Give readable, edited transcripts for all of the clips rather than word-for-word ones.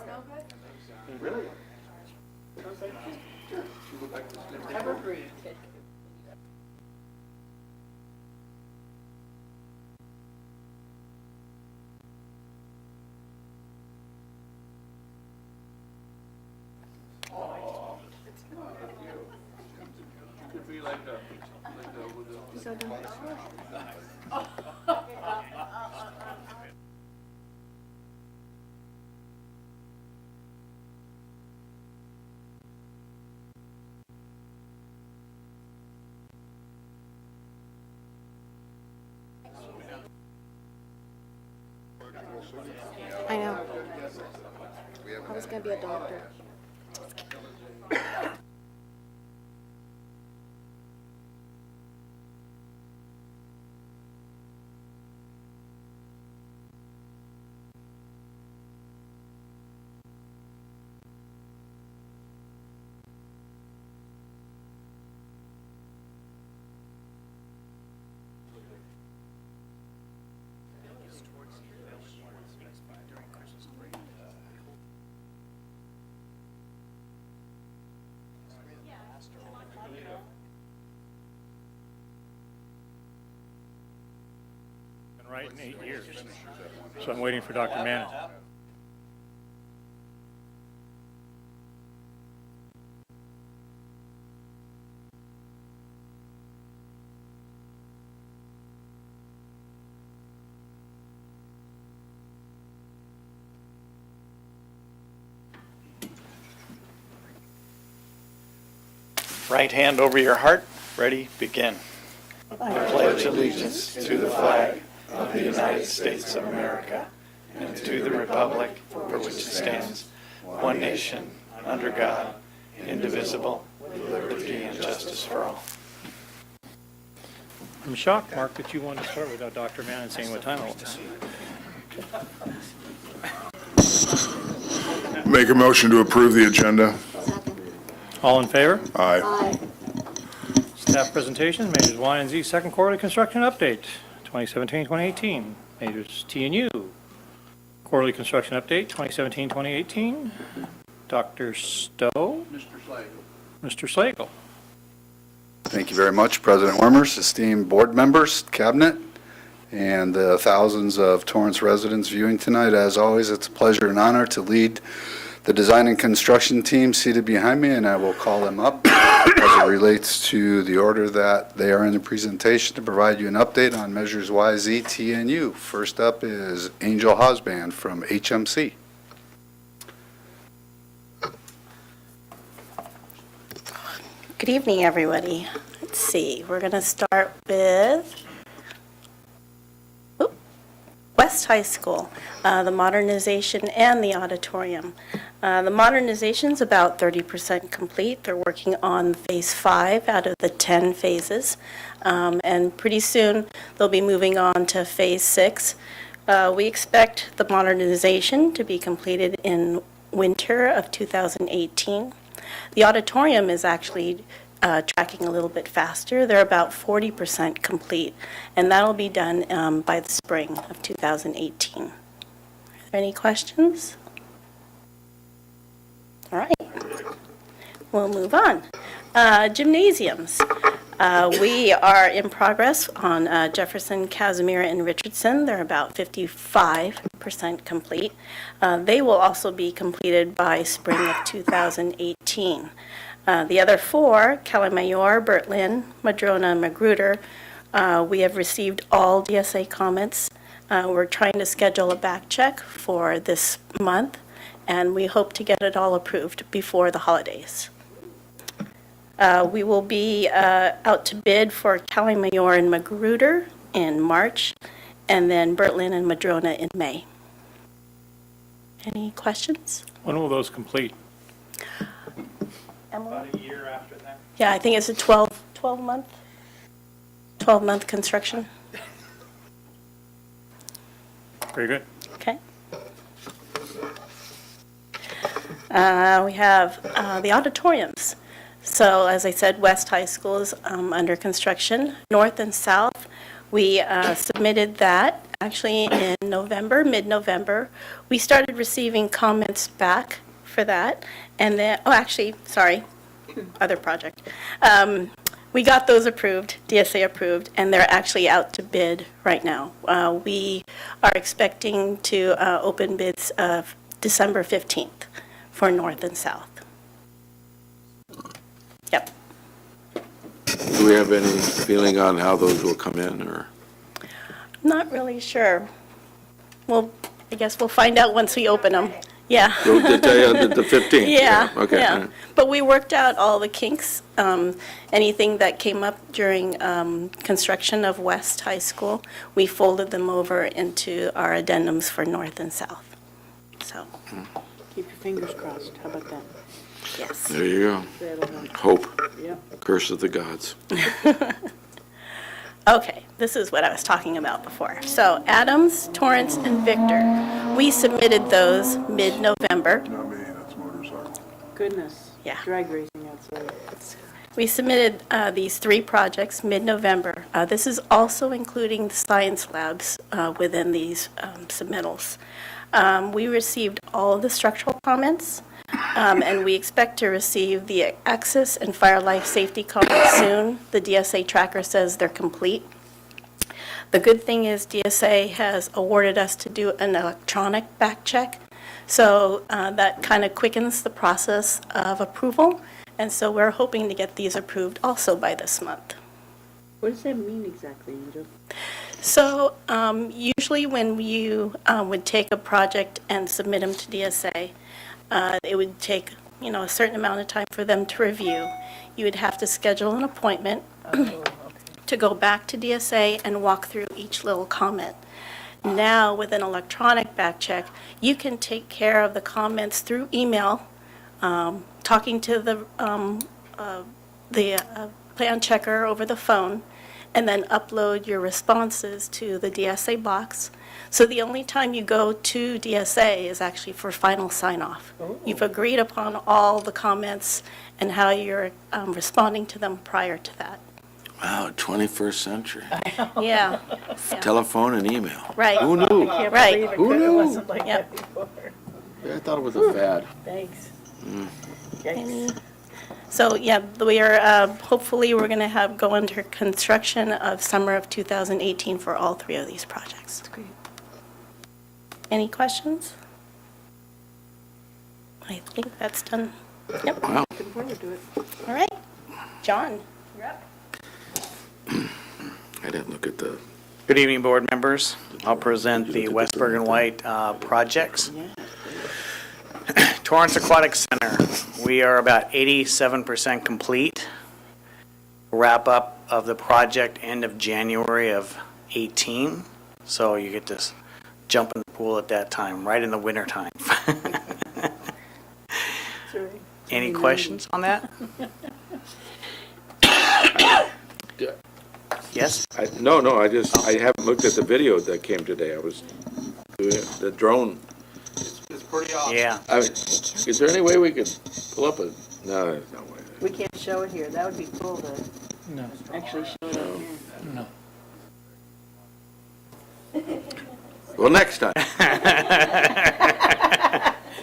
Smell good? Really? Ever brewed. Could be like a So done. I know. I was gonna be a doctor. Been right in 8 years. So I'm waiting for Dr. Manning. Right hand over your heart. Ready? Begin. I pledge allegiance to the flag of the United States of America and to the republic for which it stands, one nation, under God, indivisible, with liberty and justice for all. I'm shocked, Mark, that you wanted to start without Dr. Manning saying what time it was. Make a motion to approve the agenda. All in favor? Aye. Aye. Staff presentations, Majors Y and Z, second quarterly construction update, 2017-2018. Majors T and U, quarterly construction update, 2017-2018. Dr. Stowe, Mr. Slagle. Mr. Slagle. Thank you very much, President Wormers, esteemed board members, cabinet, and the thousands of Torrance residents viewing tonight. As always, it's a pleasure and honor to lead the design and construction team seated behind me, and I will call them up as it relates to the order that they are in the presentation to provide you an update on measures Y, Z, T, and U. First up is Angel Hosband from HMC. Good evening, everybody. Let's see, we're going to start with West High School, the modernization and the auditorium. The modernization's about 30% complete. They're working on phase 5 out of the 10 phases, and pretty soon they'll be moving on to phase 6. We expect the modernization to be completed in winter of 2018. The auditorium is actually tracking a little bit faster. They're about 40% complete, and that'll be done by the spring of 2018. Are there any questions? All right. We'll move on. Gymnasiums. We are in progress on Jefferson, Casimir, and Richardson. They're about 55% complete. They will also be completed by spring of 2018. The other 4, Calamayor, Bertlin, Madrona, and Magruder, we have received all DSA comments. We're trying to schedule a back check for this month, and we hope to get it all approved before the holidays. We will be out to bid for Calamayor and Magruder in March, and then Bertlin and Madrona in May. Any questions? When will those complete? Emily? About a year after that. Yeah, I think it's a 12-month construction. Very good. Okay. We have the auditoriums. So as I said, West High School is under construction. North and South, we submitted that actually in November, mid-November. We started receiving comments back for that. And then, other project. We got those approved, DSA approved, and they're actually out to bid right now. We are expecting to open bids December 15th for North and South. Yep. Do we have any feeling on how those will come in, or? Not really sure. Well, I guess we'll find out once we open them. Yeah. They'll tell you the 15th? Yeah, Okay. yeah. But we worked out all the kinks. Anything that came up during construction of West High School, we folded them over into our addendums for North and South. So, Keep your fingers crossed. How about that? yes. There you go. That'll help. Hope. Yep. Curse of the gods. Okay, this is what I was talking about before. So Adams, Torrance, and Victor, we submitted those mid-November. Not me, that's motorcycle. Goodness. Yeah. Drag racing outside. We submitted these 3 projects mid-November. This is also including the science labs within these submittals. We received all of the structural comments. and we expect to receive the access and fire life safety comments soon. The DSA tracker says they're complete. The good thing is DSA has awarded us to do an electronic back check, so that kind of quickens the process of approval, and so we're hoping to get these approved also by this month. What does that mean exactly, Angel? So usually when you would take a project and submit them to DSA, it would take, a certain amount of time for them to review. You would have to schedule an appointment to go back to DSA and walk through each little comment. Now, with an electronic back check, you can take care of the comments through email, talking to the plan checker over the phone, and then upload your responses to the DSA box. So the only time you go to DSA is actually for final sign-off. You've agreed upon all the comments and how you're responding to them prior to that. Wow, 21st century. Yeah. Telephone and email. Right. Who knew? Right. Who knew? Wasn't like Yep. that before. I thought it was a fad. Thanks. Any- So, yeah, we are, hopefully, we're going to have, go under construction of summer of 2018 for all three of these projects. That's great. Any questions? I think that's done. Yep. Wow. Looking forward to it. All right. John, you're up. I didn't look at the, Good evening, board members. I'll present the Westberg and White projects. Torrance Aquatic Center, we are about 87% complete. Wrap up of the project end of January of 18. So you get to jump in the pool at that time, right in the winter time. Any questions on that? Yes? no, I haven't looked at the video that came today. I was doing it, the drone. It's pretty awesome. Yeah. Is there any way we could pull up a, no, there's no way. We can't show it here. That would be cool to No. actually show it up here. No. Well, next time.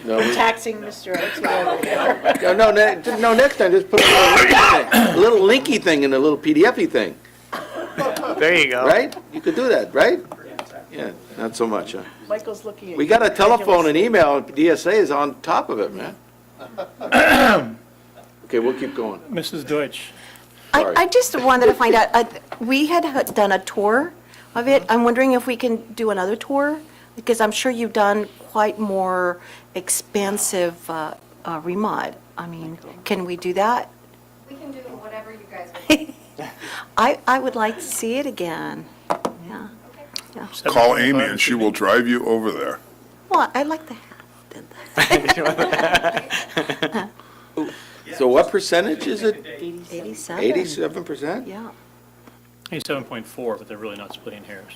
No, Taxing Mr. Oaks over there. no, next time, just put a little linky thing in a little PDF-y thing, There you go. right? You could do that, right? Yeah, not so much, huh? Michael's looking at We you got a telephone and incredulously. email, and DSA is on top of it, man. Okay, we'll keep going. Mrs. Deutsch. Sorry. I just wanted to find out, we had done a tour of it. I'm wondering if we can do another tour, because I'm sure you've done quite more expansive remod. I mean, can we do that? We can do whatever you guys would. I would like to see it again. Yeah. Call Amy and she will drive you over there. Well, I like the hat. So what percentage is it? 87. 87%? Yeah. 87.4, but they're really not splitting hairs.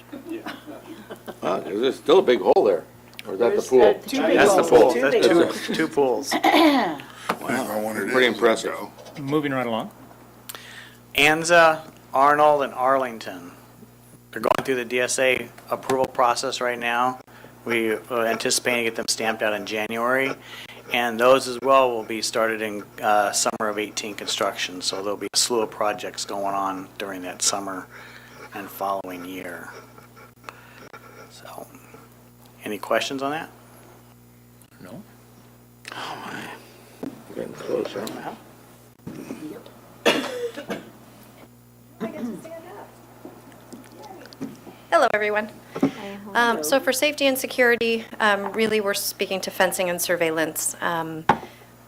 There's still a big hole there. Or is that the There's, pool? two big That's the holes. pool. Two That's big holes. two pools. I wondered Pretty if- impressive. Moving right along. Anza, Arnold, and Arlington. They're going through the DSA approval process right now. We are anticipating to get them stamped out in January. And those as well will be started in summer of 18 construction. So there'll be a slew of projects going on during that summer and following year. So, any questions on that? No. Getting close, huh? Hello, everyone. So for safety and security, really, we're speaking to fencing and surveillance.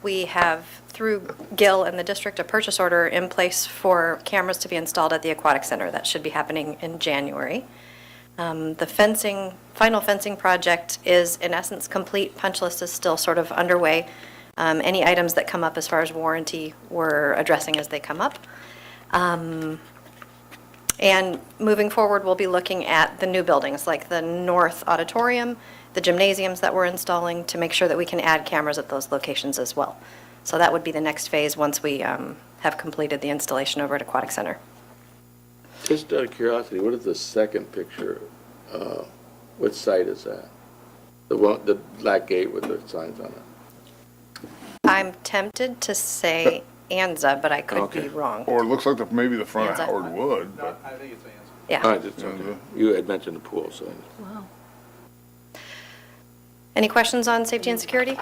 We have, through Gil and the district, a purchase order in place for cameras to be installed at the Aquatic Center. That should be happening in January. The fencing, final fencing project is in essence complete. Punch list is still sort of underway. Any items that come up as far as warranty, we're addressing as they come up. And moving forward, we'll be looking at the new buildings, like the North Auditorium, the gymnasiums that we're installing, to make sure that we can add cameras at those locations as well. So that would be the next phase once we have completed the installation over at Aquatic Center. Just out of curiosity, what is the second picture? What site is that? The one, the black gate with the signs on it? I'm tempted to say Anza, but I could Okay. be wrong. Or it looks like maybe the front of Hands up. Howard Wood, but I think it's Anson. Yeah. All right, that's okay. You had mentioned the pool, so. Wow. Any questions on safety and security?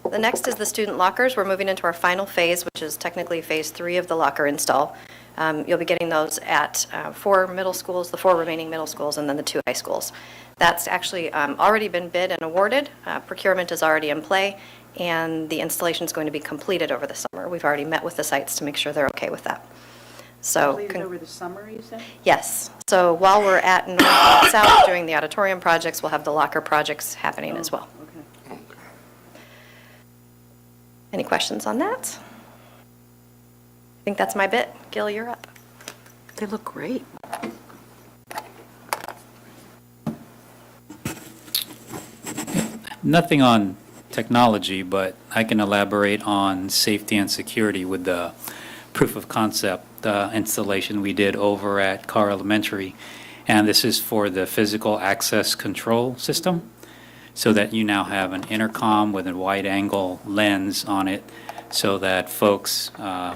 The next is the student lockers. We're moving into our final phase, which is technically phase 3 of the locker install. You'll be getting those at 4 middle schools, the 4 remaining middle schools, and then the 2 high schools. That's actually already been bid and awarded. Procurement is already in play, and the installation is going to be completed over the summer. We've already met with the sites to make sure they're okay with that. So, Leave it over the summer, you said? yes. So while we're at North and South doing the auditorium projects, we'll have the locker projects happening as well. Okay. Any questions on that? I think that's my bit. Gil, you're up. They look great. Nothing on technology, but I can elaborate on safety and security with the proof of concept installation we did over at Carr Elementary. And this is for the physical access control system, so that you now have an intercom with a wide angle lens on it, so that folks,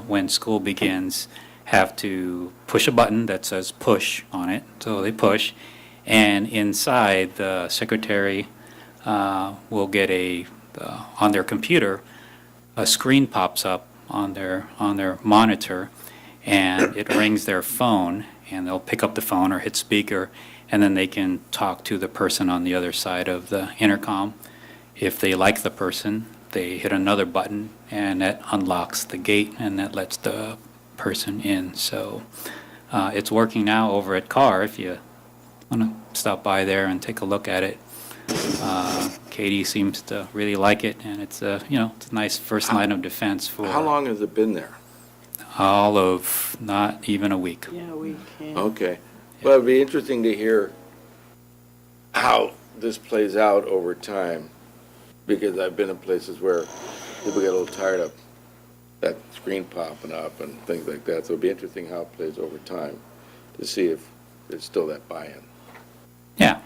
when school begins, have to push a button that says push on it. So they push, and inside the secretary will get on their computer, a screen pops up on their monitor, and it rings their phone, and they'll pick up the phone or hit speaker, and then they can talk to the person on the other side of the intercom. If they like the person, they hit another button, and that unlocks the gate, and that lets the person in. So it's working now over at Carr. If you want to stop by there and take a look at it. Katie seems to really like it, and it's a nice first line of defense for How long has it been there? all of not even a week. Yeah, we can. Okay. Well, it'd be interesting to hear how this plays out over time, because I've been in places where people get a little tired of that screen popping up and things like that. So it'd be interesting how it plays over time to see if there's still that buy-in. Yeah.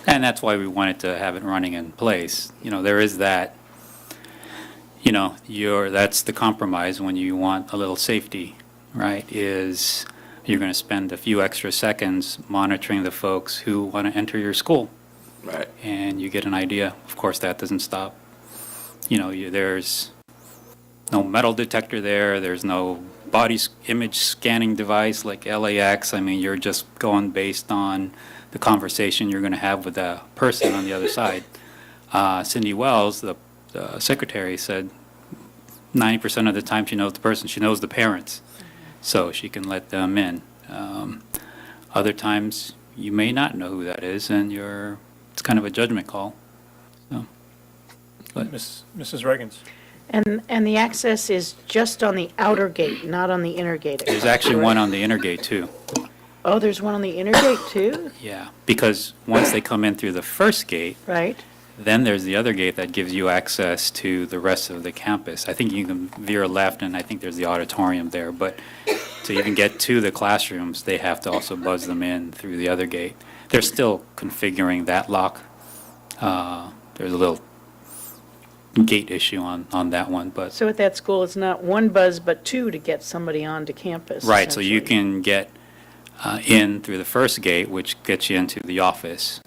And that's why we wanted to have it running in place. There is that, that's the compromise when you want a little safety, right? Is you're going to spend a few extra seconds monitoring the folks who want to enter your school. Right. And you get an idea. Of course, that doesn't stop. There's no metal detector there. There's no body image scanning device like LAX. I mean, you're just going based on the conversation you're going to have with the person on the other side. Cindy Wells, the secretary, said 90% of the time she knows the person, she knows the parents, so she can let them in. Other times you may not know who that is, and it's kind of a judgment call. So, but Mrs. Reagans. And the access is just on the outer gate, not on the inner gate. there's actually one on the inner gate too. Oh, there's one on the inner gate too? Yeah, because once they come in through the first gate, Right? then there's the other gate that gives you access to the rest of the campus. I think you can veer left, and I think there's the auditorium there. But to even get to the classrooms, they have to also buzz them in through the other gate. They're still configuring that lock. There's a little gate issue on that one, but So at that school, it's not one buzz, but two to get somebody onto campus. right. So you essentially. can get in through the first gate, which gets you into the office.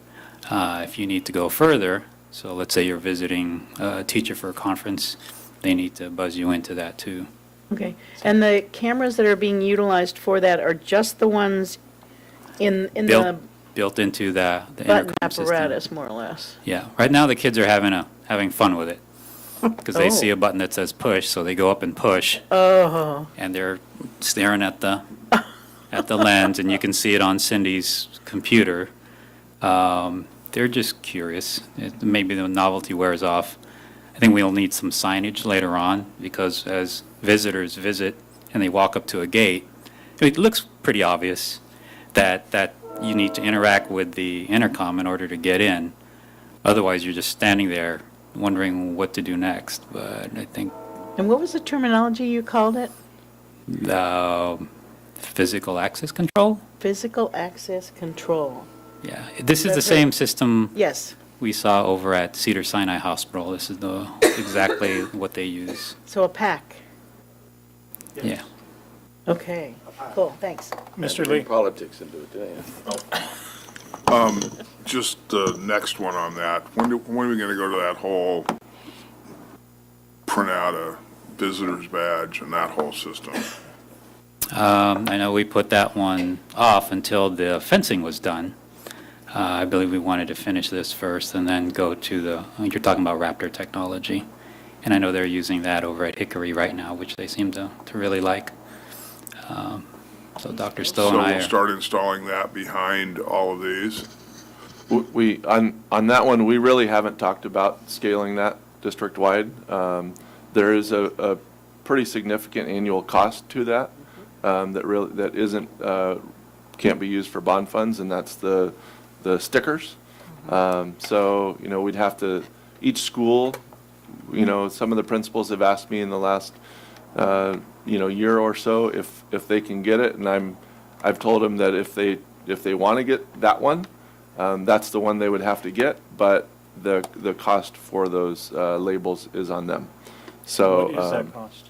If you need to go further, so let's say you're visiting a teacher for a conference, they need to buzz you into that too. Okay. And the cameras that are being utilized for that are just the ones in the Built into the button intercom system. apparatus, more or less? Yeah. Right now the kids are having fun with it because they see a button that says push, so they go up and push, Oh, and they're staring at the lens, and you can see it on Cindy's computer. They're just curious. Maybe the novelty wears off. I think we'll need some signage later on, because as visitors visit and they walk up to a gate, it looks pretty obvious that you need to interact with the intercom in order to get in. Otherwise, you're just standing there wondering what to do next. But I think and what was the terminology you called it? physical access control. Physical access control. Yeah, this is the That's same system Yes. we saw over at Cedar-Sinai Hospital. This is exactly what they use. So a pack. Yeah. Okay, cool, thanks. Mr. Lee? Politics into it, didn't you? Just the next one on that. When are we going to go to that whole print out a visitor's badge and that whole system? I know we put that one off until the fencing was done. I believe we wanted to finish this first and then go to you're talking about Raptor technology. And I know they're using that over at Hickory right now, which they seem to really like. So Dr. Stowe So and I we'll are... start installing that behind all of these? We, on that one, we really haven't talked about scaling that district-wide. There is a pretty significant annual cost to that, that isn't, can't be used for bond funds, and that's the stickers. So, we'd have to, each school, some of the principals have asked me in the last, year or so if they can get it, and I've told them that if they want to get that one, that's the one they would have to get, but the cost for those labels is on them. So What is that cost?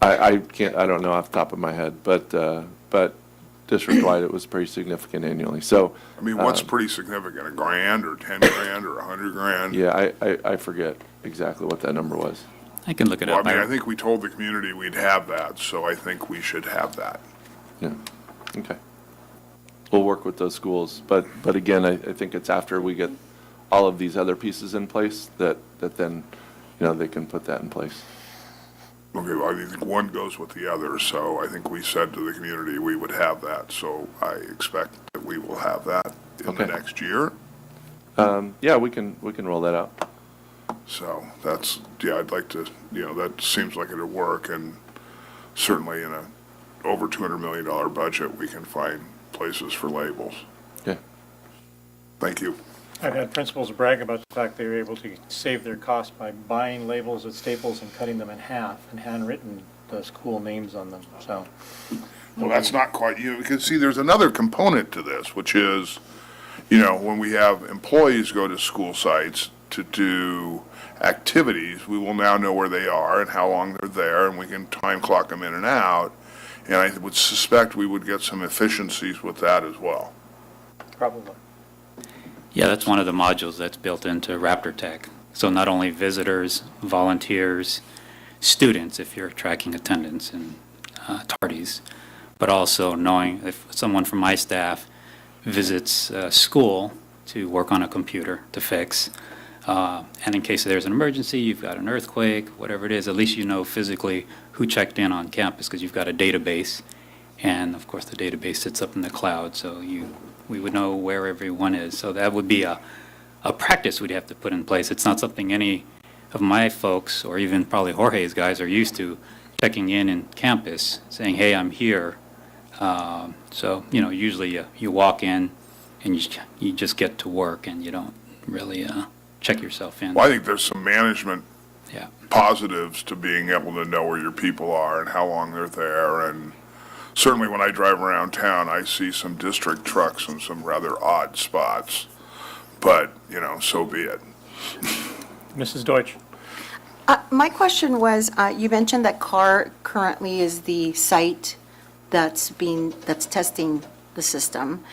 I don't know off the top of my head, but district-wide, it was pretty significant annually. So I mean, what's pretty significant, $1,000 or 10 grand or 100 grand? yeah, I forget exactly what that number was. I can look it Well, up. I mean, I think we told the community we'd have that, so I think we should have that. Yeah, okay. We'll work with those schools, but again, I think it's after we get all of these other pieces in place that then, they can put that in place. Okay, well, I think one goes with the other, so I think we said to the community we would have that, so I expect that we will have that in the Okay. next year. Yeah, we can roll that out. So that's, yeah, I'd like to, that seems like it'll work, and certainly in a over $200 million budget, we can find places for labels. Yeah. Thank you. I've had principals brag about the fact they were able to save their costs by buying labels at Staples and cutting them in half and handwritten the school names on them, so. Well, that's not quite, because see, there's another component to this, which is, when we have employees go to school sites to do activities, we will now know where they are and how long they're there, and we can time clock them in and out. And I would suspect we would get some efficiencies with that as well. Probably. Yeah, that's one of the modules that's built into Raptor Tech. So not only visitors, volunteers, students, if you're tracking attendance and tardies, but also knowing if someone from my staff visits school to work on a computer to fix, and in case there's an emergency, you've got an earthquake, whatever it is, at least you know physically who checked in on campus because you've got a database. And of course, the database sits up in the cloud, so we would know where everyone is. So that would be a practice we'd have to put in place. It's not something any of my folks, or even probably Jorge's guys, are used to, checking in campus, saying, hey, I'm here. So, usually you walk in and you just get to work and you don't really check yourself in. Well, I think there's some management Yeah. positives to being able to know where your people are and how long they're there. And certainly when I drive around town, I see some district trucks in some rather odd spots. But, so be it. Mrs. Deutsch? My question was, you mentioned that CAR currently is the site that's testing the system.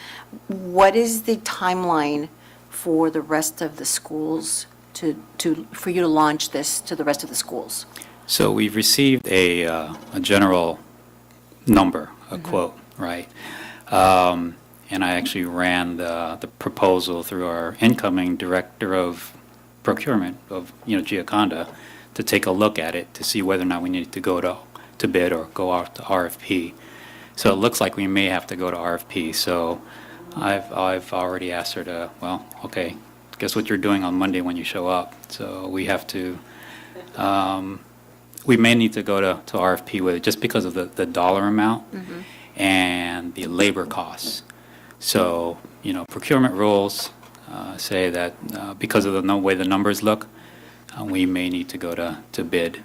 What is the timeline for the rest of the schools for you to launch this to the rest of the schools? So we've received a general number, a quote, right? And I actually ran the proposal through our incoming director of procurement of, Gioconda, to take a look at it to see whether or not we need to go to bid or go out to RFP. So it looks like we may have to go to RFP. So I've already asked her to, well, okay, guess what you're doing on Monday when you show up. So we have to, we may need to go to RFP with it just because of the dollar amount and the labor costs. So, procurement rules say that because of the way the numbers look, we may need to go to bid.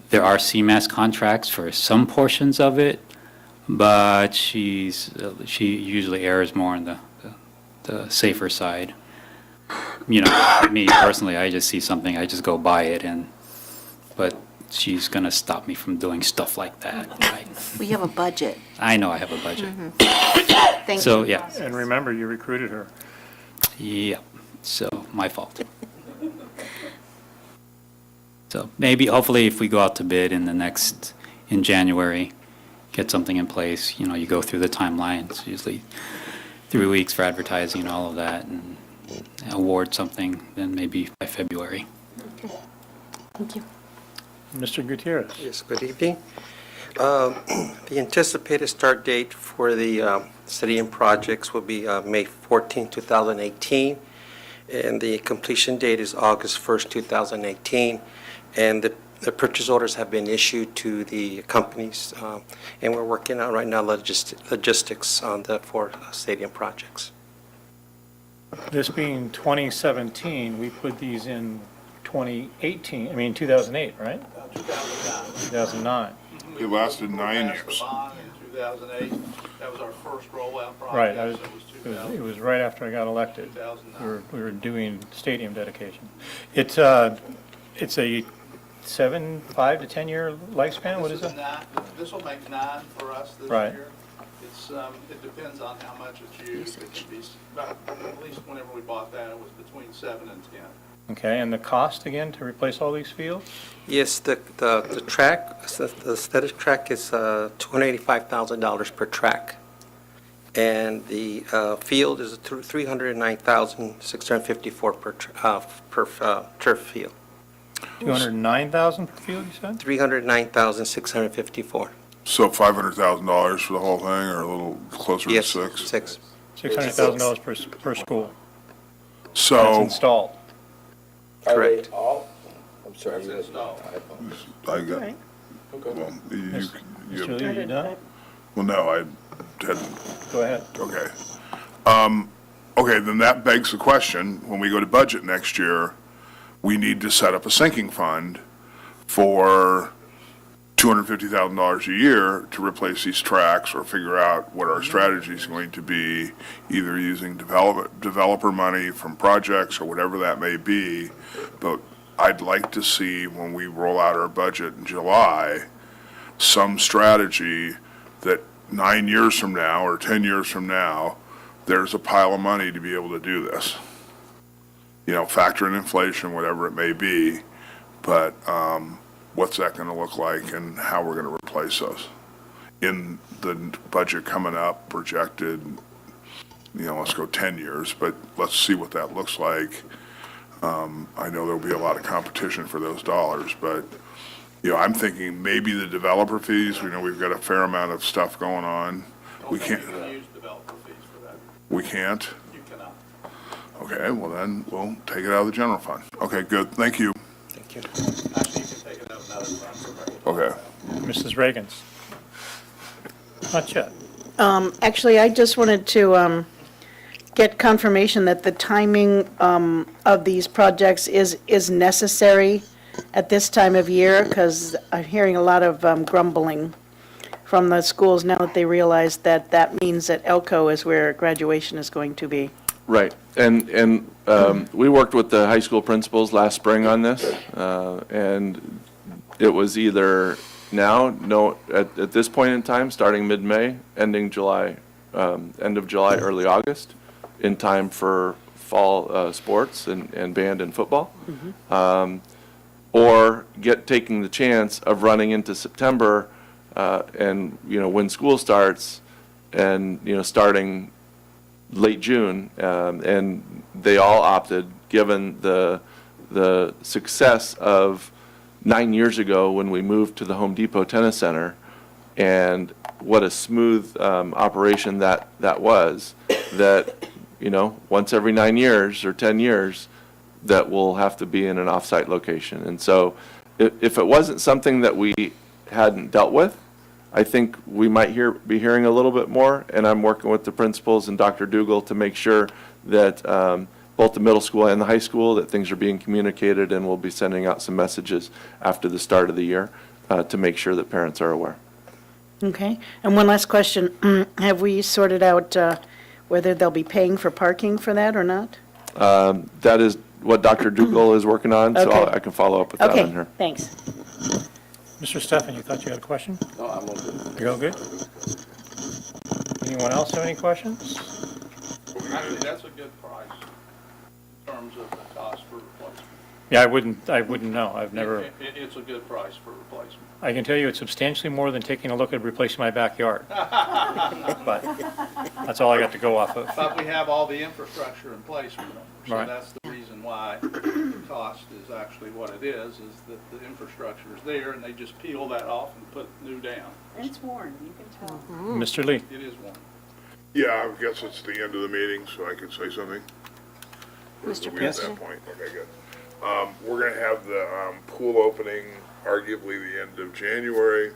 There are CMAS contracts for some portions of it, but she usually errs more on the safer side. you know, me personally, I just see something, I just go buy it, but she's going to stop me from doing stuff like that. We have a budget. I know I have a budget. Thank you. So, yeah, And remember, you recruited her. yeah, so my fault. So maybe, hopefully, if we go out to bid in January, get something in place, you know, you go through the timeline, it's usually 3 weeks for advertising and all of that, and award something, then maybe by February. Thank you. Mr. Gutierrez. Yes, good evening. The anticipated start date for the stadium projects will be May 14, 2018, and the completion date is August 1st, 2018, and the purchase orders have been issued to the companies, and we're working out right now logistics on the 4 stadium projects. This being 2017, we put these in 2008, right? 2009. It lasted 9 years. In 2008, that was our first rollout project. Right, it was right after I got elected. 2009. We were doing stadium dedication. It's a 5 to 10 year lifespan, what is it? This will make 9 for us this Right. year. It depends on how much it's used. It could be, at least whenever we bought that, it was between 7 and 10. Okay, and the cost again to replace all these fields? Yes, the track, the aesthetic track is $285,000 per track, and the field is $309,654 per turf field. 209,000 per field, you said? $309,654. So $500,000 for the whole thing, or a little closer to Yes, 6? 6. $600,000 per school. That's So, installed. Correct. I'm sorry. It's installed. I got, Right. well, Mr. Lee, you done? well, no, I hadn't. Go ahead. Okay. Okay, then that begs the question, when we go to budget next year, we need to set up a sinking fund for $250,000 a year to replace these tracks, or figure out what our strategy is going to be, either using developer money from projects or whatever that may be. But I'd like to see, when we roll out our budget in July, some strategy that 9 years from now or 10 years from now, there's a pile of money to be able to do this. You know, factor in inflation, whatever it may be, but what's that going to look like, and how we're going to replace those in the budget coming up, projected, you know, let's go 10 years, but let's see what that looks like. I know there'll be a lot of competition for those dollars, but, you know, I'm thinking maybe the developer fees, we know we've got a fair amount of stuff going on. We can't, You can use developer fees for that. we can't? You cannot. Okay, well then, we'll take it out of the general fund. Okay, good, thank you. Thank you. Actually, you can take it out of another fund. Okay. Mrs. Reagans? Not yet. Actually, I just wanted to get confirmation that the timing of these projects is necessary at this time of year, because I'm hearing a lot of grumbling from the schools now that they realize that that means that Elko is where graduation is going to be. Right, and we worked with the high school principals last spring on this, and it was either now, no, at this point in time, starting mid-May, ending July, end of July, early August, in time for fall sports and band and football, or taking the chance of running into September, and, you know, when school starts, and, you know, starting late June, and they all opted, given the success of 9 years ago when we moved to the Home Depot Tennis Center, and what a smooth operation that was, that, you know, once every 9 years or 10 years, that we'll have to be in an off-site location. And so if it wasn't something that we hadn't dealt with, I think we might be hearing a little bit more, and I'm working with the principals and Dr. Dougal to make sure that both the middle school and the high school, that things are being communicated, and we'll be sending out some messages after the start of the year to make sure that parents are aware. Okay, and one last question. Have we sorted out whether they'll be paying for parking for that or not? That is what Dr. Dugal is working on, so Okay. I can follow up with that on Okay, her. thanks. Mr. Steffen, you thought you had a question? No, I'm okay. You're all good? Anyone else have any questions? Actually, that's a good price in terms of the cost for replacement. Yeah, I wouldn't know. I've never, It's a good price for replacement. I can tell you it's substantially more than taking a look at replacing my backyard. But that's all I got to go off of. But we have all the infrastructure in place for them. So Right. that's the reason why the cost is actually what it is that the infrastructure is there and they just peel that off and put new down. It's worn, you can tell. Mr. Lee? It is one. Yeah, I guess it's the end of the meeting, so I could say something. Mr. Are we at President? that point? Okay, good. We're gonna have the, pool opening arguably the end of January.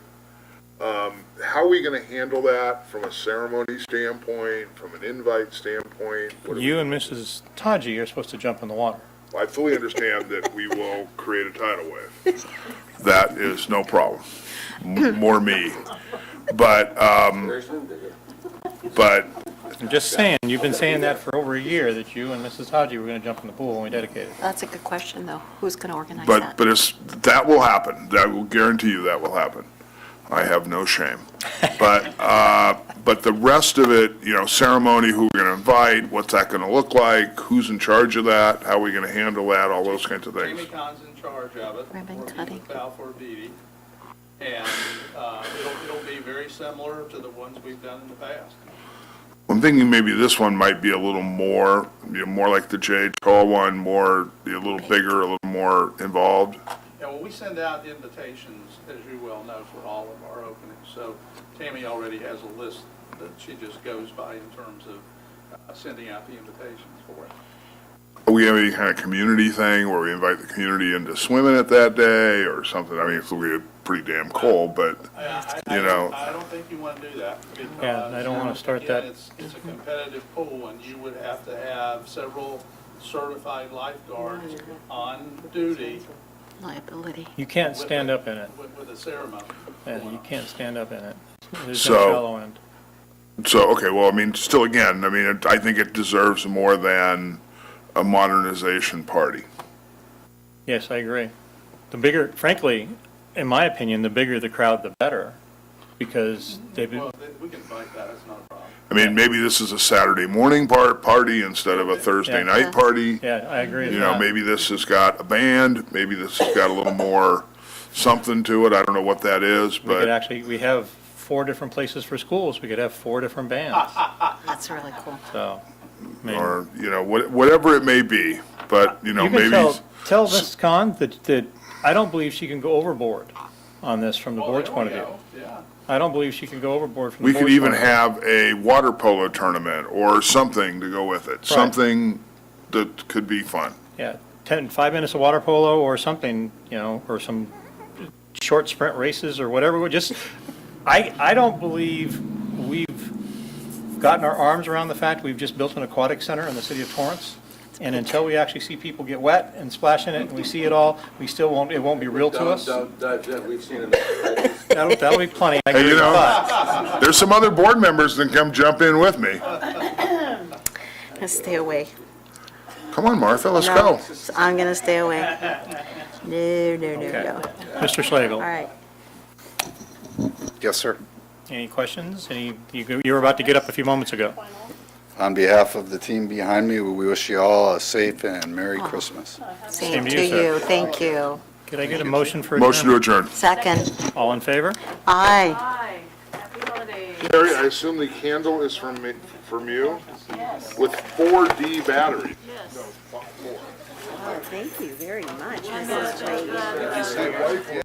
How are we gonna handle that from a ceremony standpoint, from an invite standpoint? What do we- You and Mrs. Taji are supposed to jump in the water. I fully understand that we will create a tidal wave. That is no problem. More me. But, but I'm just saying, you've been saying that for over a year, that you and Mrs. Taji were going to jump in the pool when we dedicated it. That's a good question, though. Who's going to organize But, that? but it's, that will happen. That will guarantee you that will happen. I have no shame. But the rest of it, you know, ceremony, who we're gonna invite, what's that gonna look like, who's in charge of that, how are we gonna handle that, all those kinds of things. Jamie Kahn's in charge of it. Ribbon working cutting. with Val Forbidi. And it'll be very similar to the ones we've done in the past. I'm thinking maybe this one might be a little more, you know, more like the J.H. Hall one, more, a little bigger, a little more involved. Yeah, well, we send out invitations, as you well know, for all of our openings. So Tammy already has a list that she just goes by in terms of sending out the invitations for it. Do we have any kind of community thing where we invite the community into swimming it that day or something? I mean, it's gonna be pretty damn cold, but, you know. I don't think you want to do that. Yeah, I don't want to start Again, that. it's a competitive pool, and you would have to have several certified lifeguards on duty Liability. You can't stand up in it. with a ceremony. Yeah, you can't stand up in it. There's So- no shallow end. So, okay, well, I mean, still again, I mean, I think it deserves more than a modernization party. Yes, I agree. The bigger, frankly, in my opinion, the bigger the crowd, the better, because they've been, Well, we can fight that, it's not a problem. I mean, maybe this is a Saturday morning party instead of a Thursday Yeah. night party. yeah, I agree with You know, that. maybe this has got a band, maybe this has got a little more something to it. I don't know what that is, We could but, actually, we have 4 different places for schools. We could have 4 different bands, That's really cool. so. I mean, or, you know, whatever it may be, but, you know, you can maybe. tell Mrs. Khan that I don't believe she can go overboard on this from the Well, board's there point we of view. go. Yeah. I don't believe she can go overboard from the We board's could even point of view. have a water polo tournament or something to go with it, something that could be fun. Yeah, 5 minutes of water polo or something, you know, or some short sprint races or whatever. I don't believe we've gotten our arms around the fact we've just built an aquatic center in the city of Torrance. And until we actually see people get wet and splash in it and we see it all, we still won't, it won't be real to us. We've seen it. That'll be plenty. I Hey, agree you with know, that. there's some other board members that come jump in with me. Gonna stay away. Come on, Martha, let's No, go. I'm gonna stay away. No, Okay. no. Mr. Schlegel, All right. Yes, sir. any questions? You were about to get up a few moments ago. On behalf of the team behind me, we wish you all a safe and Merry Christmas. Same to to you, sir. you. Thank you. Could I get a motion for Motion to adjournment? adjourn. Second. All in favor? Aye. Hi, happy holidays. Mary, I assume the candle is from you? Yes. With 4D batteries. Yes. Oh, thank you very much, Mrs. Brady.